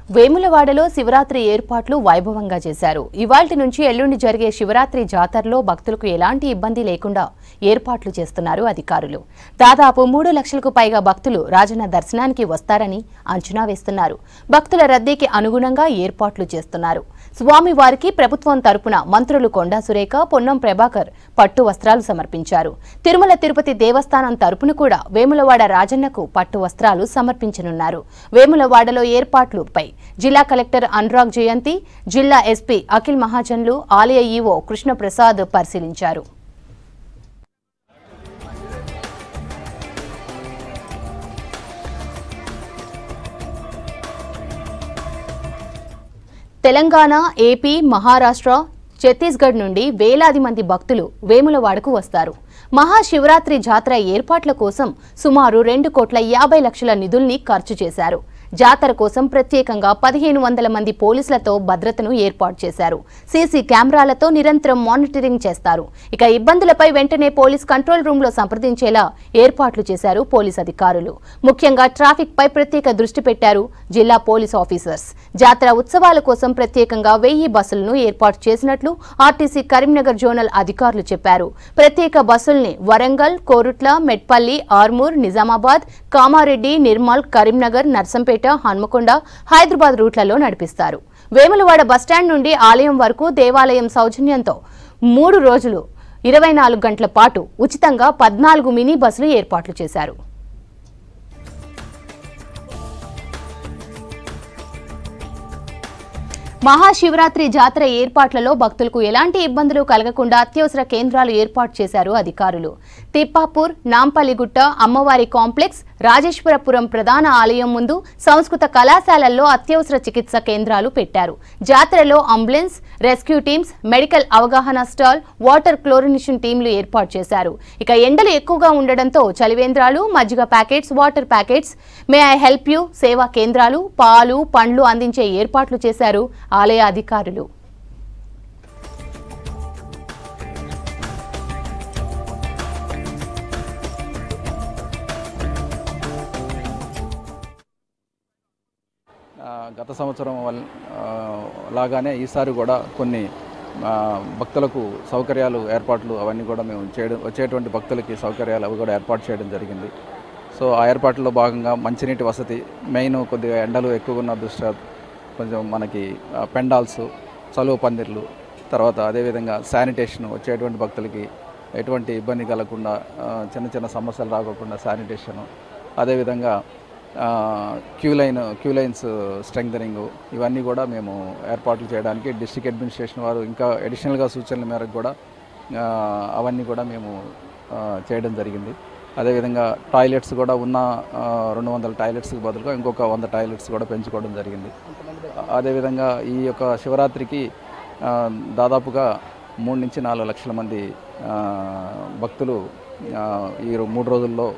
వేములవాడలో శివరాత్రి ఏర్పాట్లు వైభవంగా చేశారు. ఇవాల్టి నుంచి ఎల్లుండి జరిగే శివరాత్రి జాతరలో భక్తులకు ఎలాంటి ఇబ్బంది లేకుండా ఏర్పాట్లు చేస్తున్నారు అధికారులు. దాదాపు 3 లక్షలకు పైగా భక్తులు రాజన్న దర్శనానికి వస్తారని అంచనా వేస్తున్నారు. భక్తుల రద్దీకి అనుగుణంగా ఏర్పాట్లు చేస్తున్నారు. స్వామివారికి ప్రభుత్వం తరపున మంత్రులు కొండా సురేఖ, పొన్నం ప్రభాకర్ పట్టు వస్త్రాలు సమర్పించారు. తిరుమల తిరుపతి దేవస్థానం తరపున కూడా వేములవాడ రాజన్నకు పట్టు వస్త్రాలు సమర్పించనున్నారు. వేములవాడలో ఏర్పాట్లపై జిల్లా కలెక్టర్ అనురాగ్ జయంతి, జిల్లా ఎస్పీ అఖిల్ మహాజన్లు, ఆలయ ఈవో కృష్ణప్రసాద్ పరిశీలించారు. తెలంగాణ, ఏపీ, మహారాష్ట్ర, ఛత్తీస్గఢ్ నుండి వేలాది మంది భక్తులు వేములవాడకు వస్తారు. మహాశివరాత్రి జాతర ఏర్పాట్ల కోసం సుమారు 2,50,00,000 నిధుల్ని ఖర్చు చేశారు. జాతర కోసం ప్రత్యేకంగా 1,500 మంది పోలీసులతో భద్రతను ఏర్పాటు చేశారు. సీసీ కెమెరాలతో నిరంతరం మానిటరింగ్ చేస్తారు. ఇక ఇబ్బందులపై వెంటనే పోలీస్ కంట్రోల్ రూమ్ లో సంప్రదించేలా ఏర్పాట్లు చేశారు పోలీస్ అధికారులు. ముఖ్యంగా ట్రాఫిక్ పై ప్రత్యేక దృష్టి పెట్టారు జిల్లా పోలీస్ ఆఫీసర్స్. జాతర ఉత్సవాల కోసం ప్రత్యేకంగా 1000 బస్సులను ఏర్పాటు చేసినట్లు ఆర్టీసీ కరీంనగర్ జోనల్ అధికారులు చెప్పారు. ప్రత్యేక బస్సుల్ని వరంగల్, కోరుట్ల, మెట్పల్లి, ఆర్మూర్, నిజామాబాద్, కామారెడ్డి, నిర్మల్, కరీంనగర్, నర్సంపేట, హన్మకొండ, హైదరాబాద్ రూట్లలో నడిపిస్తారు. వేములవాడ బస్టాండ్ నుండి ఆలయం వరకు దేవాలయం సౌజన్యంతో 3 రోజులు 24 గంటల పాటు ఉచితంగా 14 మినీ బస్సులు ఏర్పాట్లు చేశారు. మహాశివరాత్రి జాతర ఏర్పాట్లలో భక్తులకు ఎలాంటి ఇబ్బందులు కలగకుండా అత్యవసర కేంద్రాలు ఏర్పాటు చేశారు అధికారులు. తిప్పాపూర్, నాంపల్లిగుట్ట, అమ్మవారి కాంప్లెక్స్, రాజేశ్వరపురం ప్రధాన ఆలయం ముందు, సంస్కృత కళాశాలల్లో అత్యవసర చికిత్స కేంద్రాలు పెట్టారు. జాతరలో అంబులెన్స్, రెస్క్యూ టీమ్స్, మెడికల్ అవగాహన స్టాల్, వాటర్ క్లోరినేషన్ టీంలు ఏర్పాటు చేశారు. ఇక ఎండలు ఎక్కువగా ఉండడంతో చలివేంద్రాలు, మజ్జిగ packets, water packets, may I help you సేవా కేంద్రాలు, పాలు, పండ్లు అందించే ఏర్పాట్లు చేశారు ఆలయ అధికారులు. గత సంవత్సరం లాగానే ఈసారి కూడా కొన్ని భక్తులకు సౌకర్యాలు ఏర్పాట్లు అవన్నీ కూడా మేము వచ్చేటువంటి భక్తులకి సౌకర్యాలు అవి కూడా ఏర్పాటు చేయడం జరిగింది. సో ఆ ఏర్పాట్లలో భాగంగా మంచినీటి వసతి, మెయిన్ కొద్దిగా ఎండలు ఎక్కువ ఉన్న దృష్ట్యా కొంచెం మనకి పెండాల్స్, చలువ పందిర్లు, తర్వాత అదేవిధంగా శానిటేషన్, వచ్చేటువంటి భక్తులకి ఎటువంటి ఇబ్బంది కలగకుండా చిన్న చిన్న సమస్యలు రాకోకుండా శానిటేషను, అదేవిధంగా క్యూ లైన్స్ స్ట్రెంగ్థనింగ్, ఇవన్నీ కూడా మేము ఏర్పాట్లు చేయడానికి డిస్ట్రిక్ట్ అడ్మినిస్ట్రేషన్ వారు ఇంకా అడిషనల్గా సూచనల మేరకు కూడా అవన్నీ కూడా మేము చేయడం జరిగింది. అదేవిధంగా టాయిలెట్స్ కూడా ఉన్న 200 టాయిలెట్స్కి బదులుగా ఇంకొక 100 టాయిలెట్స్ కూడా పెంచుకోవడం జరిగింది. అదేవిధంగా ఈ యొక్క శివరాత్రికి దాదాపుగా 3 నుంచి 4 లక్షల మంది భక్తులు ఈ 3 రోజుల్లో